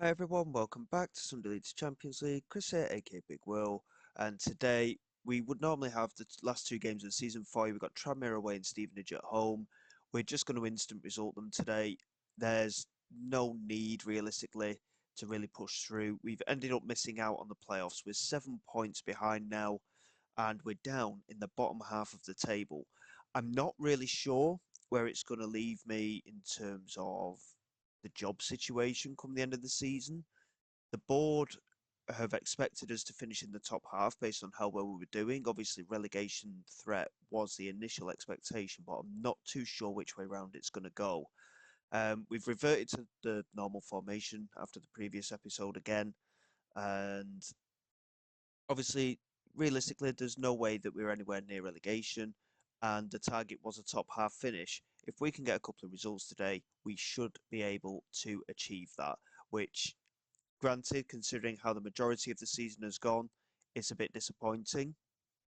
Hi everyone, welcome back to Sunday Leeds Champions League. Chris here, aka Big Will, and today we would normally have the last two games of season 5. We've got Tranmere away and Stevenage at home. We're just going to instant result them today. There's no need realistically to really push through. We've ended up missing out on the playoffs. We're 7 points behind now, and we're down in the bottom half of the table. I'm not really sure where it's going to leave me in terms of the job situation come the end of the season. The board have expected us to finish in the top half based on how well we were doing. Obviously, relegation threat was the initial expectation, but I'm not too sure which way round it's going to go. We've reverted to the normal formation after the previous episode again, and obviously, realistically, there's no way that we're anywhere near relegation, and the target was a top half finish. If we can get a couple of results today, we should be able to achieve that, which, granted, considering how the majority of the season has gone, it's a bit disappointing,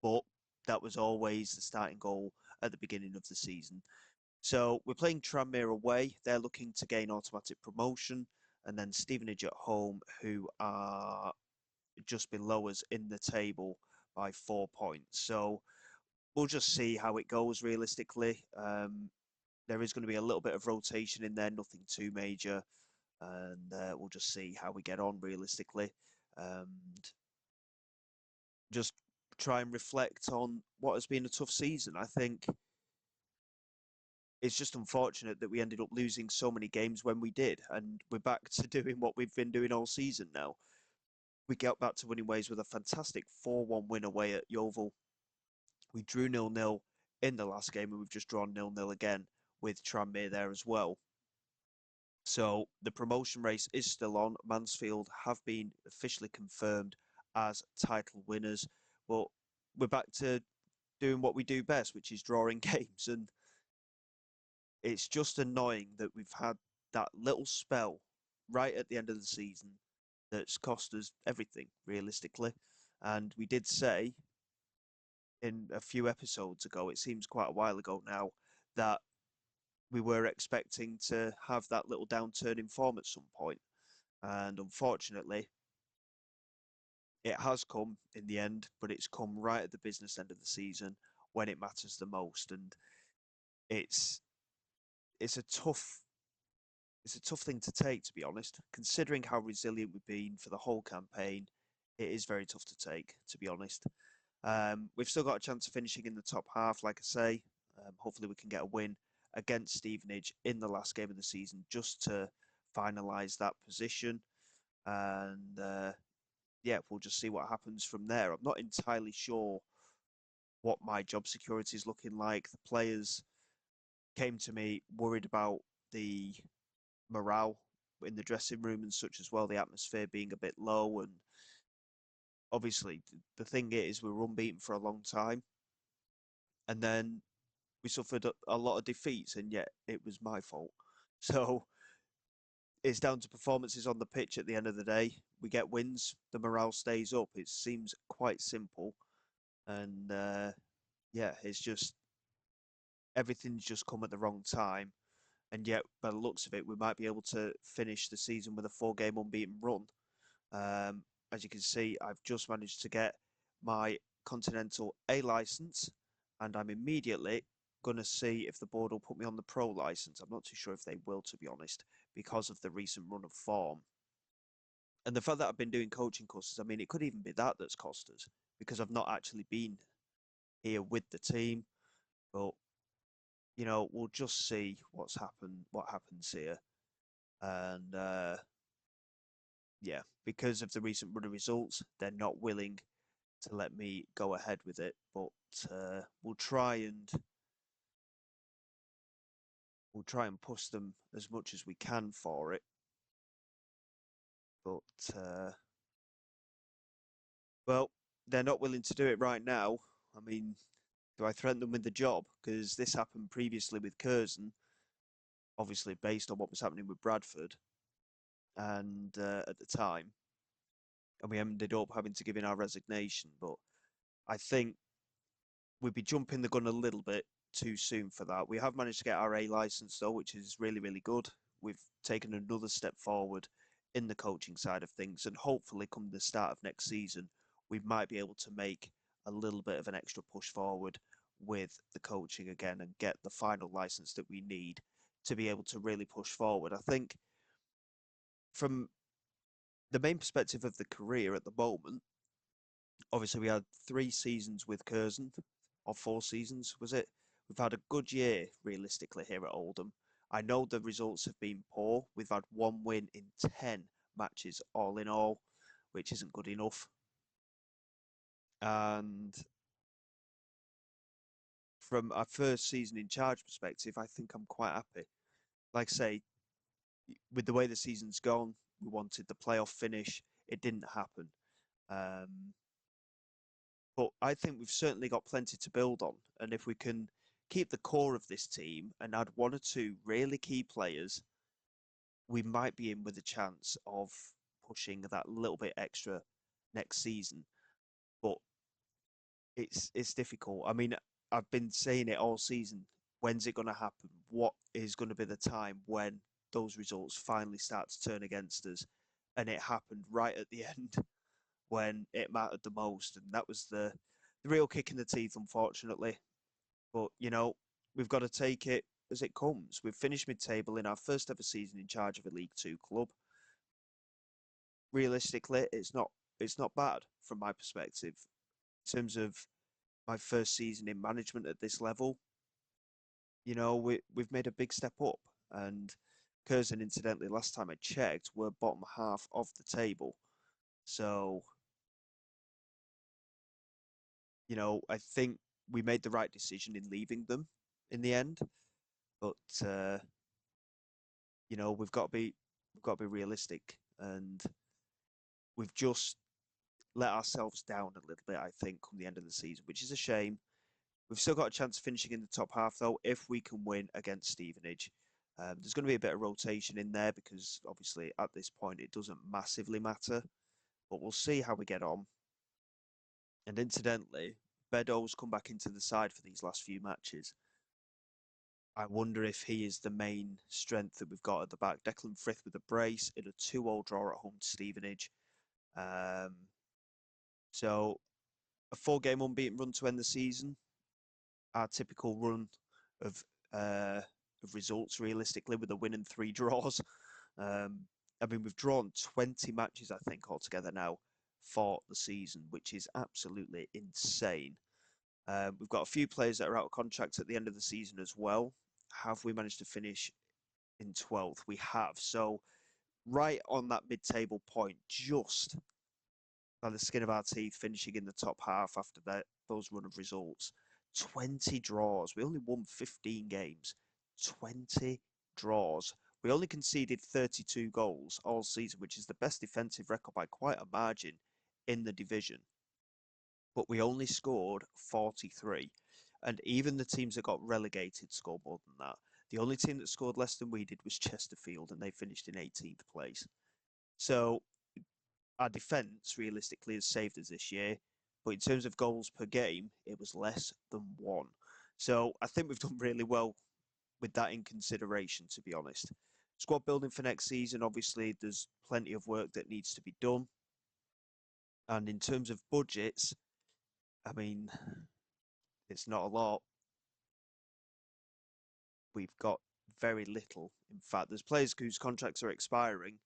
but that was always the starting goal at the beginning of the season. So we're playing Tranmere away. They're looking to gain automatic promotion, and then Stevenage at home, who are just below us in the table by 4 points. So we'll just see how it goes realistically. There is going to be a little bit of rotation in there, nothing too major, and we'll just see how we get on realistically. And just try and reflect on what has been a tough season. I think it's just unfortunate that we ended up losing so many games when we did, and we're back to doing what we've been doing all season now. We get back to winning ways with a fantastic 4-1 win away at Yeovil. We drew 0-0 in the last game, and we've just drawn 0-0 again with Tranmere there as well. So the promotion race is still on. Mansfield have been officially confirmed as title winners, but we're back to doing what we do best, which is drawing games. And it's just annoying that we've had that little spell right at the end of the season that's cost us everything, realistically. And we did say in a few episodes ago, it seems quite a while ago now, that we were expecting to have that little downturn in form at some point. And unfortunately, it has come in the end, but it's come right at the business end of the season when it matters the most. And it's it's a tough it's a tough thing to take, to be honest. Considering how resilient we've been for the whole campaign, it is very tough to take, to be honest. We've still got a chance of finishing in the top half, like I say. Hopefully, we can get a win against Stevenage in the last game of the season just to finalise that position. And yeah, we'll just see what happens from there. I'm not entirely sure what my job security is looking like. The players came to me worried about the morale in the dressing room and such as well, the atmosphere being a bit low. And obviously, the thing is, we were unbeaten for a long time. And then we suffered a lot of defeats, and yet it was my fault. So it's down to performances on the pitch at the end of the day. We get wins, the morale stays up. It seems quite simple. And yeah, it's just everything's just come at the wrong time. And yet, by the looks of it, we might be able to finish the season with a 4-game unbeaten run. As you can see, I've just managed to get my Continental A license, and I'm immediately going to see if the board will put me on the Pro license. I'm not too sure if they will, to be honest, because of the recent run of form. And the fact that I've been doing coaching courses, I mean, it could even be that that's cost us because I've not actually been here with the team. But we'll just see what happens here. And yeah, because of the recent run of results, they're not willing to let me go ahead with it. But we'll try and push them as much as we can for it. But well, they're not willing to do it right now. I mean, do I threaten them with the job? Because this happened previously with Curzon, obviously based on what was happening with Bradford, and at the time, and we ended up having to give in our resignation. But I think we'd be jumping the gun a little bit too soon for that. We have managed to get our A license though, which is really, really good. We've taken another step forward in the coaching side of things. And hopefully, come the start of next season, we might be able to make a little bit of an extra push forward with the coaching again and get the final license that we need to be able to really push forward. I think from the main perspective of the career at the moment, obviously we had 3 seasons with Curzon, or 4 seasons, was it? We've had a good year realistically here at Oldham. I know the results have been poor. We've had 1 win in 10 matches all in all, which isn't good enough. And from our first season in charge perspective, I think I'm quite happy. Like I say, with the way the season's gone, we wanted the playoff finish. It didn't happen. Um, but I think we've certainly got plenty to build on. And if we can keep the core of this team and add 1 or 2 really key players, we might be in with a chance of pushing that little bit extra next season. But it's difficult. I mean, I've been saying it all season. When's it going to happen? What is going to be the time when those results finally start to turn against us? And it happened right at the end when it mattered the most, and that was the real kick in the teeth, unfortunately. But we've got to take it as it comes. We've finished mid-table in our first ever season in charge of a League Two club. Realistically, it's not bad from my perspective in terms of my first season in management at this level. We've made a big step up, and Curzon, incidentally, last time I checked, were bottom half of the table. So, I think we made the right decision in leaving them in the end. But we've got to be realistic, and we've just let ourselves down a little bit, I think, come the end of the season, which is a shame. We've still got a chance of finishing in the top half, though, if we can win against Stevenage. There's going to be a bit of rotation in there because, obviously, at this point, it doesn't massively matter. But we'll see how we get on. And incidentally, Beddoes come back into the side for these last few matches. I wonder if he is the main strength that we've got at the back. Declan Frith with a brace in a 2-2 draw at home to Stevenage. Um, so a 4-game unbeaten run to end the season. Our typical run of results, realistically, with a win and 3 draws. I mean, we've drawn 20 matches, I think, altogether now for the season, which is absolutely insane. We've got a few players that are out of contract at the end of the season as well. Have we managed to finish in 12th? We have. So, right on that mid-table point, just by the skin of our teeth, finishing in the top half after those run of results. 20 draws. We only won 15 games. 20 draws. We only conceded 32 goals all season, which is the best defensive record by quite a margin in the division. But we only scored 43. And even the teams that got relegated scored more than that. The only team that scored less than we did was Chesterfield, and they finished in 18th place. So our defence realistically has saved us this year, but in terms of goals per game, it was less than 1. So I think we've done really well with that in consideration, to be honest. Squad building for next season, obviously, there's plenty of work that needs to be done. And in terms of budgets, I mean, it's not a lot. We've got very little. In fact, there's players whose contracts are expiring,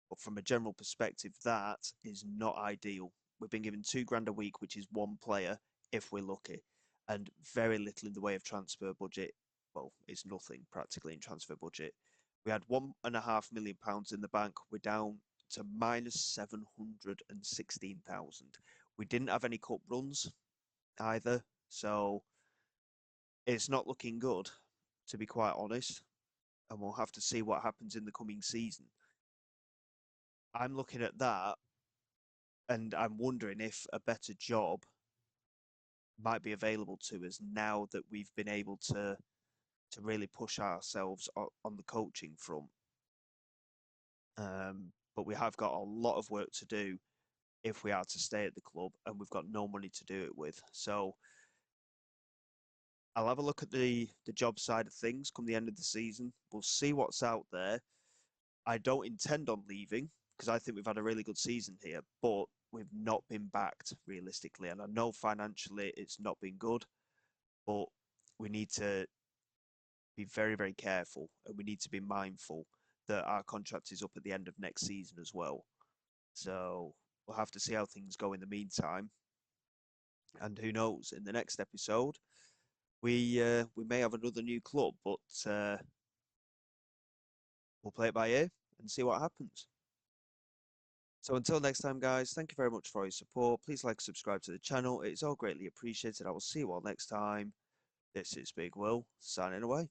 but from a general perspective, that is not ideal. We've been given 2 grand a week, which is 1 player if we're lucky, and very little in the way of transfer budget. Well, it's nothing practically in transfer budget. We had £1.5 million in the bank. We're down to minus 716,000. We didn't have any cup runs either, so it's not looking good, to be quite honest. And we'll have to see what happens in the coming season. I'm looking at that and I'm wondering if a better job might be available to us now that we've been able to really push ourselves on the coaching front. But we have got a lot of work to do if we are to stay at the club, and we've got no money to do it with. So I'll have a look at the job side of things come the end of the season. We'll see what's out there. I don't intend on leaving. because I think we've had a really good season here, but we've not been backed realistically. And I know financially it's not been good, but we need to be very, very careful and we need to be mindful that our contract is up at the end of next season as well. So we'll have to see how things go in the meantime. And who knows, in the next episode, we may have another new club, but we'll play it by ear and see what happens. So until next time, guys, thank you very much for your support. Please like, subscribe to the channel. It's all greatly appreciated. I will see you all next time. This is Big Will, signing away.